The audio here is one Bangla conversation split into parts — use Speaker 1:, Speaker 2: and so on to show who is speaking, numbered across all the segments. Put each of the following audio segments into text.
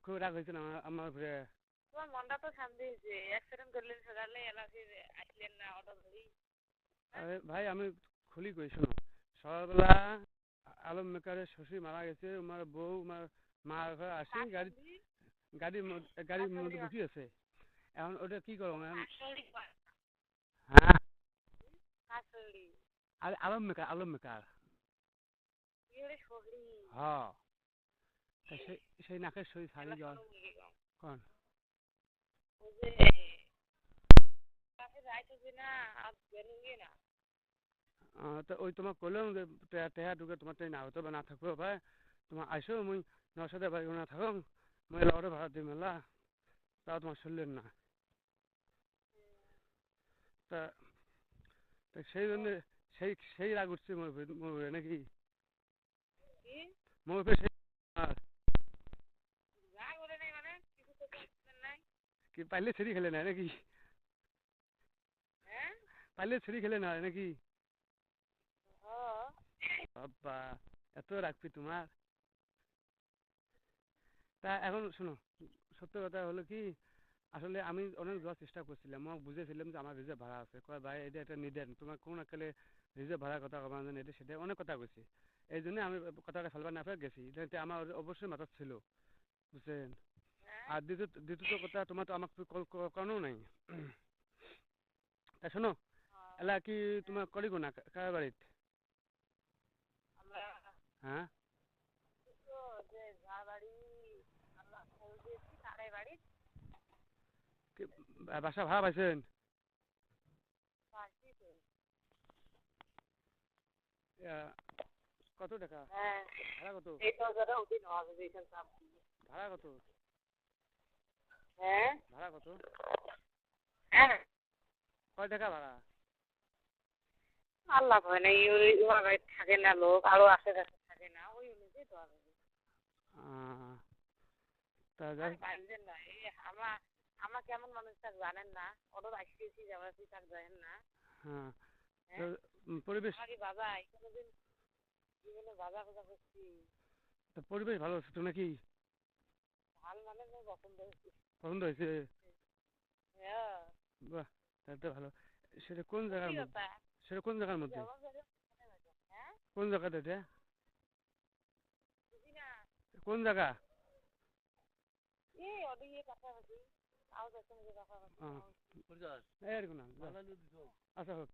Speaker 1: খুব রাগ হয়েছে না আমার উপরে?
Speaker 2: তোমার মনটা তো শান্তি হয়েছে, অ্যাক্সিডেন্ট করলেন সকালে এলাকায় আসলেন না অটো ধরি।
Speaker 1: আরে ভাই আমি খুলি কই শোনো, সকালবেলা আলম মেকারের শ্বশুর মারা গেছে, আমার বউ আমার মা ঘরে আসি গাড়ির মধ্যে বসে আছে। এখন ওটা কি করবো হ্যাঁ? আরে আলম মেকার হ্যাঁ, সেই নাকের সই সারি জন কোন তো ওই তোমার করলাম যে টেহা ঢুকে তোমার তাই না হতো বা না থাকবো ভাই, তোমার আইসো মুই নর সাথে বাড়ি না থাকো, মুই অটো ভাড়া দিই মেলা, তাও তোমার শুনলেন না। তা সেই জন্য সেই রাগ উঠছে মোর নাকি মোর সেই কি পাইলে ছেড়ি খেলে না নাকি? পাইলে ছেড়ি খেলে না নাকি? বাবা এত রাখবি তোমার? তা এখন শোনো, সত্য কথা হলো কি, আসলে আমি অনেক যাওয়ার চেষ্টা করছিলাম, মই বুঝেছিলাম যে আমার রিজার্ভ ভাড়া আছে, কয় ভাই এটা একটা নিদেন তোমার কোন একালে রিজার্ভ ভাড়ার কথা কমান জানি এটা সেটা অনেক কথা কইছি, এই জন্য আমি কথাটা ফেলবার না ফেলে গেছি, এটা আমার অবশ্যই মাথা ছিল বুঝছেন। আর দ্বিতীয়ত কথা তোমার তো আমাকে কল করানো নাই। তা শোনো, এলা কি তোমার করিব না কার বাড়িত? হ্যাঁ বাসা ভাড়া পাইছেন? কত টাকা ভাড়া? কত ভাড়া? কত ভাড়া? কত কয় টাকা ভাড়া?
Speaker 2: আল্লাহ ভয় নাই, ওর বাড়িতে থাকে না লোক, আরো আশেপাশে থাকে না, ওই অনুযায়ী দেওয়া যাবে।
Speaker 1: তা যাই
Speaker 2: আমার কেমন মানুষ তাক জানেন না, অটো আসতেছি যাবাছি তাক জানেন না।
Speaker 1: হ্যাঁ তো পরিবেশ
Speaker 2: বাজাই কোনোদিন জীবনে বাজা বাজা করছি।
Speaker 1: তো পরিবেশ ভালো আছে তো নাকি?
Speaker 2: ভাল মানে মোর পছন্দ হয়েছে।
Speaker 1: পছন্দ হয়েছে?
Speaker 2: হ্যাঁ
Speaker 1: বাহ তাহলে তো ভালো। সেটা কোন জায়গার মধ্যে? সেটা কোন জায়গার মধ্যে? কোন জায়গাটা এটা? কোন জায়গা? এরকম না আচ্ছা হোক।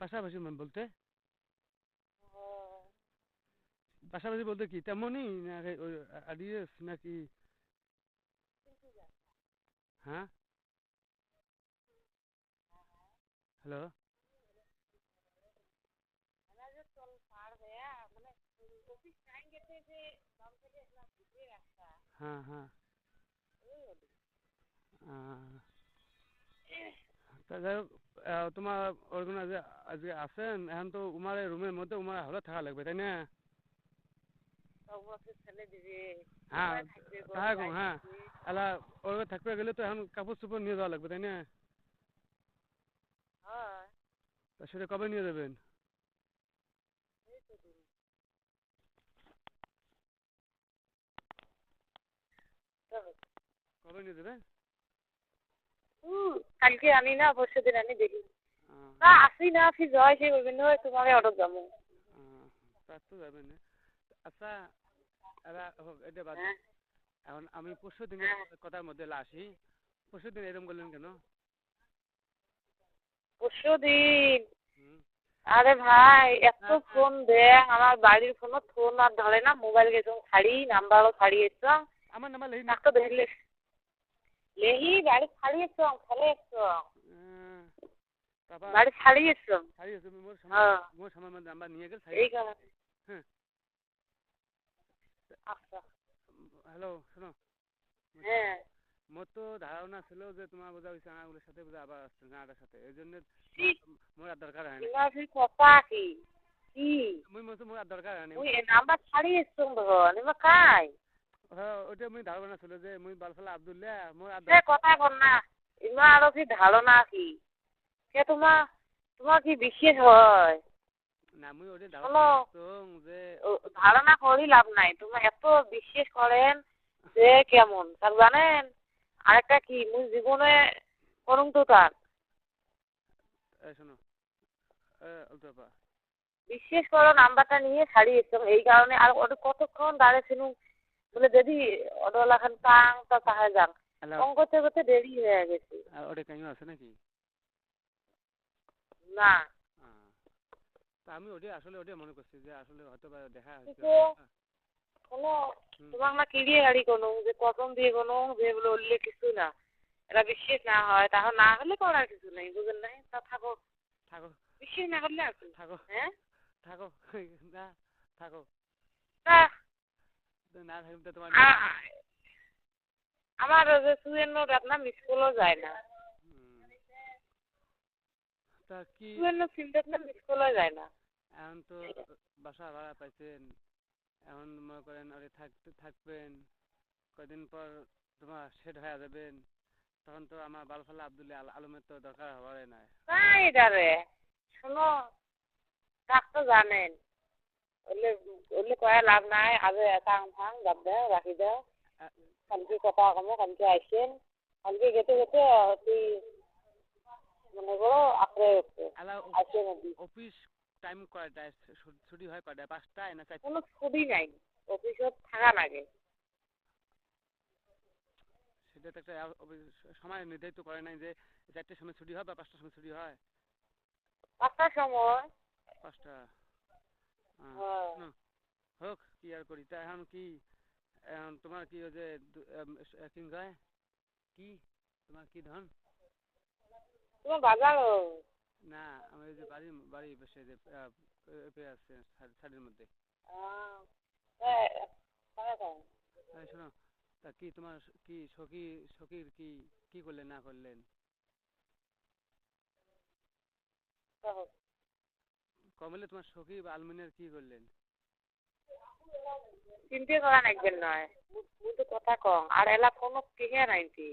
Speaker 1: পাশাপাশি বলতে পাশাপাশি বলতে কি তেমনই না ওই আডিএস নাকি? হ্যাঁ হ্যালো হ্যাঁ হ্যাঁ তা যাই হোক, তোমার ওরগুলো যে আজকে আসেন এখন তো উমার রুমের মধ্যে উমার হলে থাকা লাগবে তাই না? হ্যাঁ তাহা কম হ্যাঁ, এলা ওর থাকতে গেলে তো এখন কাপড় চোপড় নিয়ে যাওয়া লাগবে তাই না? তা সেটা কবে নিয়ে যাবেন? কবে নিয়ে যাবেন?
Speaker 2: কালকে আনি না পরশু দিন আনি দেখি না আসি না ফির জয় সে বলবেন তোমাকে অটো যাবো।
Speaker 1: তা তো যাবেন না। আচ্ছা এরা হোক এটা বাদ, এখন আমি পরশু দিনের কথার মধ্যে আসি। পরশু দিন এরকম করলেন কেন?
Speaker 2: পরশু দিন আরে ভাই এত ফোন দেখ, আমার বাড়ির ফোনও ফোন আর ধরে না, মোবাইল গেছে ছাড়ি নাম্বারও ছাড়িয়েছ
Speaker 1: আমার নাম্বার লেহি
Speaker 2: তো দেখলে লেহি বাড়ি ছাড়িয়েছ খেলেছ বাড়ি ছাড়িয়েছ
Speaker 1: মোর সামান নাম্বার নিয়ে গেল
Speaker 2: এই কারণে।
Speaker 1: হ্যাঁ
Speaker 2: আচ্ছা
Speaker 1: হ্যালো শোনো,
Speaker 2: হ্যাঁ
Speaker 1: মোর তো ধারণা ছিল যে তোমার বোঝা হয়েছে আঙুলের সাথে বোঝা আবার আসছে গাঁটার সাথে, এই জন্য মোর আর দরকার হয় না।
Speaker 2: কথা কি কি
Speaker 1: মুই মোর মোর আর দরকার হয় না।
Speaker 2: ওই নাম্বার ছাড়িয়েছ ধর এবার কাই
Speaker 1: হ্যাঁ ওইটা মুই ধারণা ছিল যে মুই বালফালা আব্দুল্লাহ মোর আর
Speaker 2: কথা কর না, এবার আরো কি ধারণা কি সে তোমার তোমার কি বিশেষ হয়?
Speaker 1: না মুই ওটা
Speaker 2: শোনো,
Speaker 1: যে
Speaker 2: ধারণা করি লাভ নাই, তুমি এত বিশ্বাস করেন যে কেমন তার জানেন। আরেকটা কি মুই জীবনে করুন তো তার
Speaker 1: শোনো অল্পপা
Speaker 2: বিশ্বাস করো নাম্বারটা নিয়ে ছাড়িয়েছিলাম এই কারণে। আর ওটা কতক্ষণ দাঁড়িয়েছিল বলে যদি অটোওয়ালাখান টাং তা তাহায় যান কম করতে করতে দেরি হয়ে গেছে।
Speaker 1: ওটা কেন আছে নাকি?
Speaker 2: না
Speaker 1: তা আমি ওটা আসলে ওটা মনে করছি যে আসলে হয়তো বা দেখা হয়েছে।
Speaker 2: কিন্তু কোনো তোমার না কি দিয়ে গাড়ি কোনো যে কসম দিয়ে কোনো যে বলে উঠলে কিছু না, এটা বিশ্বাস না হয় তাহলে না হলে করার কিছু নেই, বুঝলেন নাই? তা থাকো,
Speaker 1: থাকো
Speaker 2: বিশ্বাস না করলে আর কি।
Speaker 1: থাকো
Speaker 2: হ্যাঁ
Speaker 1: থাকো না থাকো
Speaker 2: তা
Speaker 1: না থাকলে তো তোমার
Speaker 2: আমার যে সুয়ের নোট আপনার মিস কলও যায় না,
Speaker 1: তা কি
Speaker 2: সুয়ের নোট সিমটা আপনার মিস কলও যায় না।
Speaker 1: এখন তো বাসা ভাড়া পাইছেন, এখন মনে করেন ওরে থাকবেন কয়দিন পর তোমার সেট হয়ে যাবেন, তখন তো আমার বালফালা আব্দুল আলমের তো দরকার হওয়ারই নাই।
Speaker 2: তাই এটারে শোনো, কাক তো জানেন ওলে ওলে কয়া লাভ নাই, আজ টাং ফাং বাদ দাও রাখি দাও, কালকে কথা কমো, কালকে আসেন, কালকে গেতে গেতে তুই মনে করো আপরে আসে নাকি।
Speaker 1: অফিস টাইম কয়টায় ছুটি হয়, কয়টায়? 5টায় না 4টায়?
Speaker 2: কোনো ছুটি নাই, অফিসত থাকা লাগে।
Speaker 1: সেটা তো একটা সময় নির্ধারিত করে নাই যে 4টার সময় ছুটি হয় বা 5টার সময় ছুটি হয়।
Speaker 2: 5টার সময়।
Speaker 1: 5টা
Speaker 2: হ্যাঁ
Speaker 1: হোক, কি আর করি। তা এখন কি তোমার কি ওই যে কি কয় কি তোমার কি ধন?
Speaker 2: তোমার বাজারও
Speaker 1: না আমি ওই যে বাড়ি বসে যে আছে শাড়ির মধ্যে। শোনো, তা কি তোমার কি সখীর কি কি করলেন না করলেন? কমলে তোমার সখী বা আলমিনের কি করলেন?
Speaker 2: চিন্তা করা নাকবেন নয়, মুই তো কথা কম আর এলা কোনো কিহে নাইতি।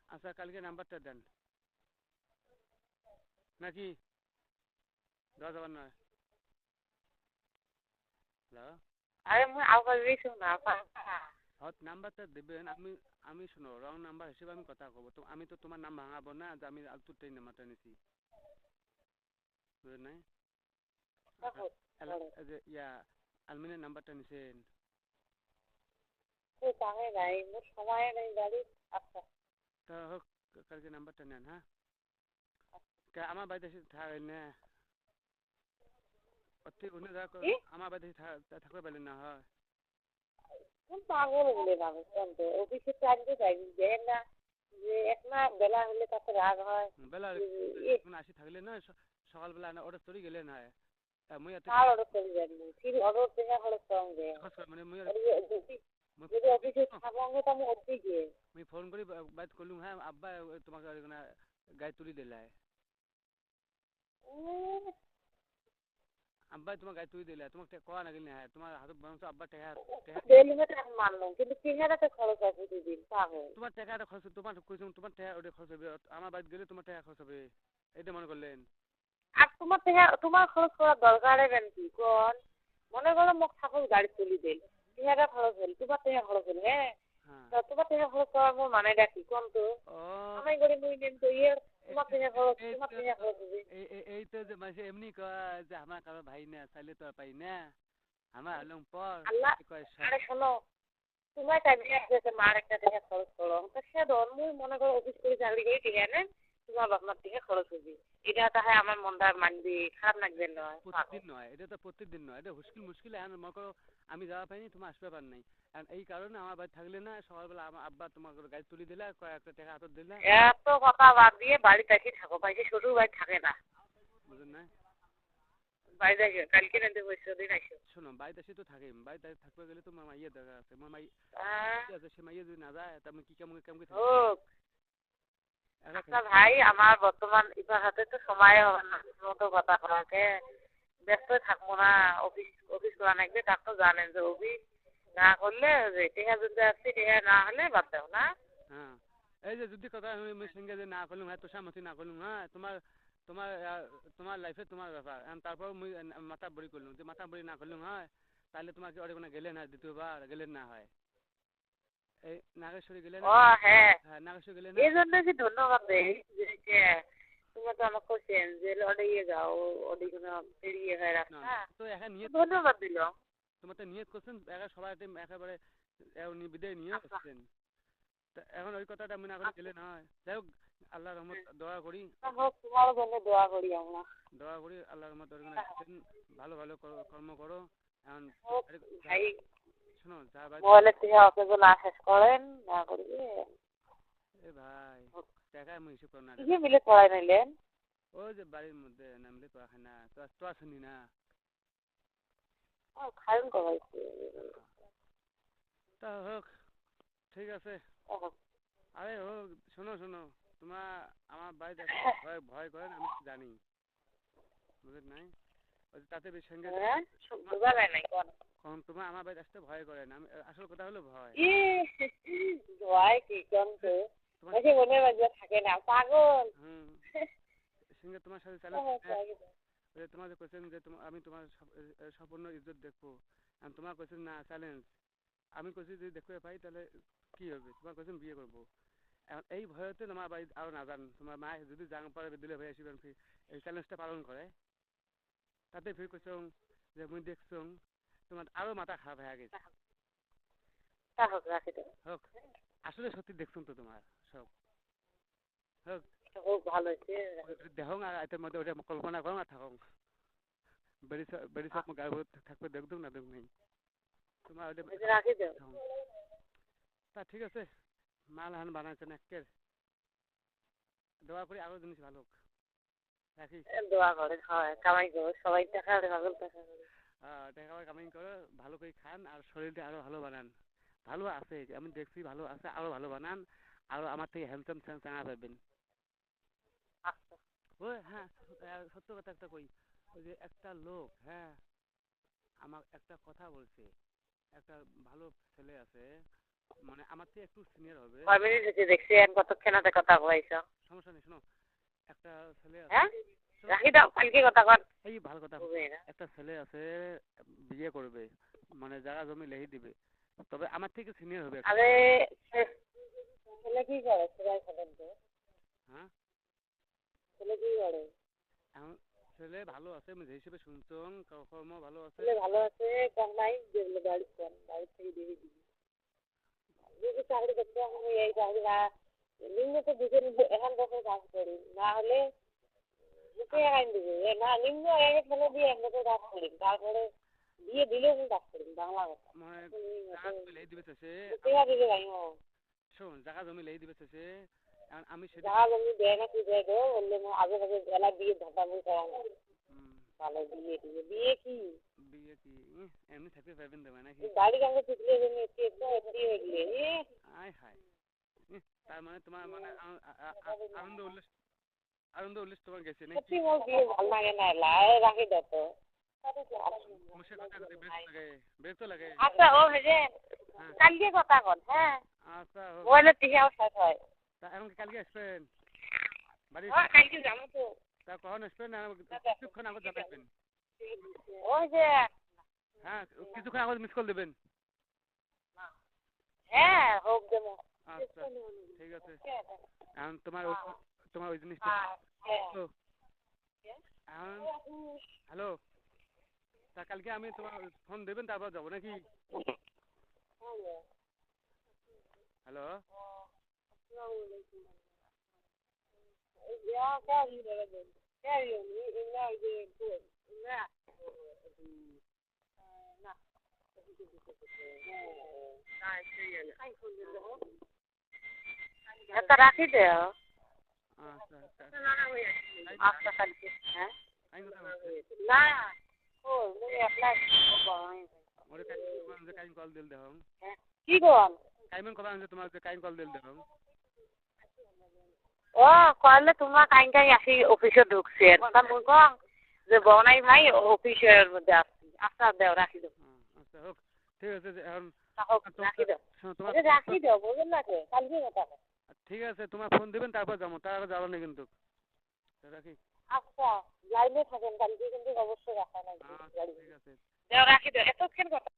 Speaker 1: আচ্ছা কালকে নাম্বারটা দেন নাকি দেওয়া যাবার নয়? হ্যালো,
Speaker 2: আরে মুই আওয়াজ দিছো না
Speaker 1: হট নাম্বারটা দেবেন। আমি শোনো রং নাম্বার হিসেবে আমি কথা কব তো, আমি তো তোমার নাম ভাঙাবো না যে আমি আলতুরটাই নাম্বারটা নিছি, বুঝলেন নাই? যে ইয়া আলমিনের নাম্বারটা নিছেন।
Speaker 2: তাহে নাই, মোর সময় নেই গাড়ি। আচ্ছা
Speaker 1: তা হোক, কালকে নাম্বারটা নেন। হ্যাঁ, আমার বাড়িতে এসে থাকেন না? আমার বাড়িতে থাকতে পারলেন না? হয়
Speaker 2: কোন পাগল বলে মানুষ তো অফিসের টাইম তো যাই দেখেন না যে একলা বেলা হলে তাতে রাগ হয়।
Speaker 1: বেলা আসি থাকলে না, সকালবেলা অর্ডার তৈরি গেলেন হয় মুই
Speaker 2: কার অর্ডার করে যাবো ঠিক অর্ডার থেকে হলে সঙ্গে
Speaker 1: মানে মুই
Speaker 2: যদি অফিসে থাকবো তো আমি অফিসে
Speaker 1: মুই ফোন করি বাইত করলুম, হ্যাঁ আব্বা তোমাকে গাড়ি তুলি দিলাই, আব্বাই তোমার গাড়ি তুলি দিলাই, তোমাকে কোয়া না গেলি হ্যাঁ তোমার হাতত বরঞ্চ আব্বা
Speaker 2: মানলাম কিন্তু চেহারাটা খরচ আছে দুদিন পাগল।
Speaker 1: তোমার টাকাটা খরচ, তোমার কইছুম তোমার টাকা ওটা খরচ হবে, আমার বাড়িতে গেলে তোমার টাকা খরচ হবে, এটা মনে করলেন?
Speaker 2: আর তোমার খরচ করার দরকার কেন কি কোন? মনে করো মোক ঠাকুর গাড়ি তুলি দিল, চেহারা খরচ হল, তোমার টাকা খরচ হল। হ্যাঁ তোমার টাকা খরচ করার মোর মানে ডাকি কোন তো আমি করে মুই নেন তো ইয়ে তোমার টাকা খরচ, তোমার টাকা খরচ হবে।
Speaker 1: এই তো যে মাসে এমনি কয় যে আমার কারো ভাই না চাইলে তো আর পাই না, আমার হলুম পর
Speaker 2: আল্লাহ। আরে শোনো, তোমার টাইমে আছে মার একটা টাকা খরচ করো তো সে ধর মুই মনে করো অফিস করে চাকরি করে টিকা নেন, তোমার বাপমার টাকা খরচ হবে, এটা তাহে আমার মনটা মানবি খারাপ লাগবে নয়?
Speaker 1: প্রতিদিন নয়, এটা তো প্রত্যেকদিন নয়, এটা মুশকিল এখন মনে করো আমি যাওয়া পাইনি, তোমার আসতে পার নাই, কারণ এই কারণে আমার বাড়ি থাকলে না সকালবেলা আমার আব্বা তোমার গাড়ি তুলি দিলে কয়েকটা টাকা হাতত দিলে।
Speaker 2: এত কথা বাদ দিয়ে বাড়িতে এসে থাকো, পাইছে শ্বশুর বাড়ি থাকে না,
Speaker 1: বুঝলেন না?
Speaker 2: বাড়িতে আসো কালকে না দেবো দিন আসো।
Speaker 1: শোনো বাড়িতে এসে তো থাকি, বাড়িতে থাকতে গেলে তো আমার মাইয়ের দরকার আছে, আমার মাই আছে, সে মাইয়ে যদি না যায় তা আমি কি কেমন
Speaker 2: হোক। আচ্ছা ভাই, আমার বর্তমান ইবার হাতে তো সময় হবে না মতো কথা করাকে, ব্যস্ত থাকবো না, অফিস অফিস করা লাগবে, তার তো জানেন যে অফিস না করলে যে টেহা যদি আসছে টেহা না হলে বাদ দাও না।
Speaker 1: হ্যাঁ এই যে যদি কথা আমি সঙ্গে যে না করলুম, হ্যাঁ তোর সামনে না করলুম, হ্যাঁ তোমার তোমার লাইফে তোমার ব্যাপার এখন তারপর মুই মাথা বড়ি করলুম যে মাথা বড়ি না করলুম হয় তাহলে তোমার কি ওরে কোনো গেলে না দ্বিতীয়বার গেলে না হয় এই নাগেশ্বরী গেলে না
Speaker 2: ও হ্যাঁ
Speaker 1: হ্যাঁ নাগেশ্বরী গেলে
Speaker 2: এই
Speaker 1: না
Speaker 2: জন্য কি ধন্যবাদ দেই যে তোমরা তো আমাকে কোশ্চেন যে ওটা ইয়ে যাও ওটি কোনো পেরিয়ে হয়
Speaker 1: না
Speaker 2: রাস্তা
Speaker 1: তো এখন নিয়ত
Speaker 2: ধন্যবাদ দিলাম
Speaker 1: তোমার তো নিয়ত করছেন একা সবাই একেবারে বিদায় নিয়ে
Speaker 2: আচ্ছা
Speaker 1: আসছেন তা এখন ওই কথাটা মনে করে গেলে না হয় যাই হোক আল্লাহ রহমত দোয়া করি
Speaker 2: হোক তোমারও জন্য দোয়া করি আমরা
Speaker 1: আল্লাহ রহমত ওরকম ভালো ভালো কর্ম করো এখন
Speaker 2: হোক ভাই
Speaker 1: শোনো যা ভাই
Speaker 2: মোবাইলের থেকে অকেজ না শেষ করেন না করিয়ে
Speaker 1: এ ভাই টাকা আমি হিসেব করো না
Speaker 2: কি মিলে পড়াই নিলেন
Speaker 1: ওই যে বাড়ির মধ্যে নামলে তো আসে না তো আসেনি না
Speaker 2: খায়ন করাইছে
Speaker 1: তা হোক ঠিক আছে আরে হোক শোনো তোমার আমার বাড়িতে ভয় ভয় করেন আমি জানি বুঝলেন নাই ওই যে তাতে সঙ্গে
Speaker 2: বোঝা যায় নাই কোন
Speaker 1: কখন তোমার আমার বাড়িতে আসতে ভয় করেন আমি আসল কথা হলো ভয়
Speaker 2: ভয় কি কোন তো তোমাকে মনে বাজে থাকে না পাগল
Speaker 1: সঙ্গে তোমার সাথে চ্যালেঞ্জ তোমার যে কোয়েশ্চেন যে আমি তোমার সম্পূর্ণ ইজ্জত দেখবো তোমার কোয়েশ্চেন না চ্যালেঞ্জ আমি কোয়েশ্চেন যদি দেখতে পাই তাহলে কি হবে তোমার কোয়েশ্চেন বিয়ে করবো এখন এই ভয়তে তোমার বাড়ি আরো না জান তোমার মা যদি জান পারে দিলে ভাই আসবেন এই চ্যালেঞ্জটা পালন করে তাতে ফির কোয়েশ্চেন যে মুই দেখছো তোমার আরো মাথা খারাপ হয়ে গেছে
Speaker 2: হোক রাখি দাও
Speaker 1: হোক আসলে সত্যি দেখছো তো তোমার সব হোক
Speaker 2: হোক ভালো হয়েছে
Speaker 1: দেখো আর এটার মধ্যে ওটা কল্পনা করো না থাকো বেড়ি সব গায়ে থাকবে দেখতো না দেখ নেই তোমার ওটা
Speaker 2: রাখি দাও
Speaker 1: তা ঠিক আছে মাল হান বানাইছেন একের দোয়া করি আরো জিনিস ভালো হোক রাখি
Speaker 2: দোয়া করে হয় কামাই করো সবাই টাকা পাগল টাকা
Speaker 1: টাকা কামাই করো ভালো করে খান আর শরীরটা আরো ভালো বানান ভালো আছে আমি দেখছি ভালো আছে আরো ভালো বানান আরো আমার থেকে হ্যান্ডসাম চাঙা পাবেন ওই হ্যাঁ সত্য কথা একটা কই ওই যে একটা লোক হ্যাঁ আমার একটা কথা বলছে একটা ভালো ছেলে আছে মানে আমার থেকে একটু সিনিয়র হবে
Speaker 2: কয় মিনিট হয়েছে দেখছি কতক্ষণ হাতে কথা কইছো
Speaker 1: সমস্যা নেই শোনো একটা ছেলে
Speaker 2: হ্যাঁ
Speaker 1: আছে
Speaker 2: রাখি দাও কালকে কথা কর
Speaker 1: এই ভালো কথা একটা ছেলে আছে বিয়ে করবে মানে জায়গা জমি লেহি দিবে তবে আমার থেকে সিনিয়র হবে
Speaker 2: আরে ছেলে কি করে সেলাই করেন তো
Speaker 1: হ্যাঁ
Speaker 2: ছেলে কি করে
Speaker 1: ছেলে ভালো আছে আমি যে হিসেবে শুনছং কর্ম ভালো আছে
Speaker 2: ছেলে ভালো আছে কম নাই যেগুলো বাড়ি কম বাড়ি থেকে দিয়ে দিবি যদি চাকরি করতে আমি এই চাকরি না নিম্ন তো দুজন এখন বছর কাজ করি না হলে মুখে আইন দিবে না নিম্ন এক ফেলে দিয়ে এক বছর কাজ করি তারপরে দিয়ে দিলেও আমি কাজ করি বাংলা কথা
Speaker 1: মানে জায়গা জমি লেহি দিবে চাইছে
Speaker 2: দিবে ভাই
Speaker 1: শোন জায়গা জমি লেহি দিবে চাইছে আমি সেটা
Speaker 2: জায়গা জমি দেয় না কি দেয় গো বললে আগে আগে বেলা দিয়ে ধাপামি করা ভালো বিয়ে দিয়ে বিয়ে কি
Speaker 1: এমনি থাকতে পারবেন তো নাকি
Speaker 2: বাড়ি কাছে শিখলে জন্য একটু একটু হয়ে গেলে
Speaker 1: আয় হায় তার মানে তোমার মানে আনন্দ উল্লাস তোমার গেছে নাকি
Speaker 2: সত্যি মোর বিয়ে ভালো লাগে না লাই রাখি দাও তো
Speaker 1: মুখে কথা কইতে বেশ তো লাগে
Speaker 2: আচ্ছা ও হেজে কালকে কথা কন হ্যাঁ
Speaker 1: আচ্ছা
Speaker 2: মোবাইলের থেকে শেষ হয়
Speaker 1: তা এখন কালকে আসবেন বাড়ি
Speaker 2: কালকে যাবো তো
Speaker 1: তা কখন আসবেন না কিছুক্ষণ আগত জানাবেন
Speaker 2: ওই যে
Speaker 1: হ্যাঁ কিছুক্ষণ আগত মিস কল দেবেন
Speaker 2: হ্যাঁ হোক দেবো
Speaker 1: আচ্ছা ঠিক আছে এখন তোমার ওই জিনিসটা হ্যালো তা কালকে আমি তোমার ফোন দেবেন তারপর যাবো নাকি হ্যালো
Speaker 2: এটা রাখি দেও
Speaker 1: আচ্ছা
Speaker 2: আচ্ছা কালকে হ্যাঁ
Speaker 1: না
Speaker 2: না ও মুই অ্যাপ্লাই
Speaker 1: ওরে কাইন কল দিল দেখো
Speaker 2: কি কোন
Speaker 1: কাইমন কথা আছে তোমার কাইন কল দিল দেখো
Speaker 2: ও কইলে তোমার কাইন কাই আসি অফিসে ঢুকছে তা মুই কম যে বনাই ভাই অফিসের মধ্যে আসছি আচ্ছা দেও রাখি দাও
Speaker 1: আচ্ছা হোক ঠিক আছে এখন
Speaker 2: রাখি দাও রাখি দাও বুঝলেন না কালকে কথা
Speaker 1: ঠিক আছে তোমার ফোন দিবেন তারপর যাবো তার আগে যাবো না কিন্তু রাখি
Speaker 2: আচ্ছা লাইনে থাকেন কালকে কিন্তু অবশ্যই রাখা লাগবে
Speaker 1: আচ্ছা
Speaker 2: গাড়ি
Speaker 1: ঠিক আছে
Speaker 2: দেও রাখি দেও এতক্ষণ কথা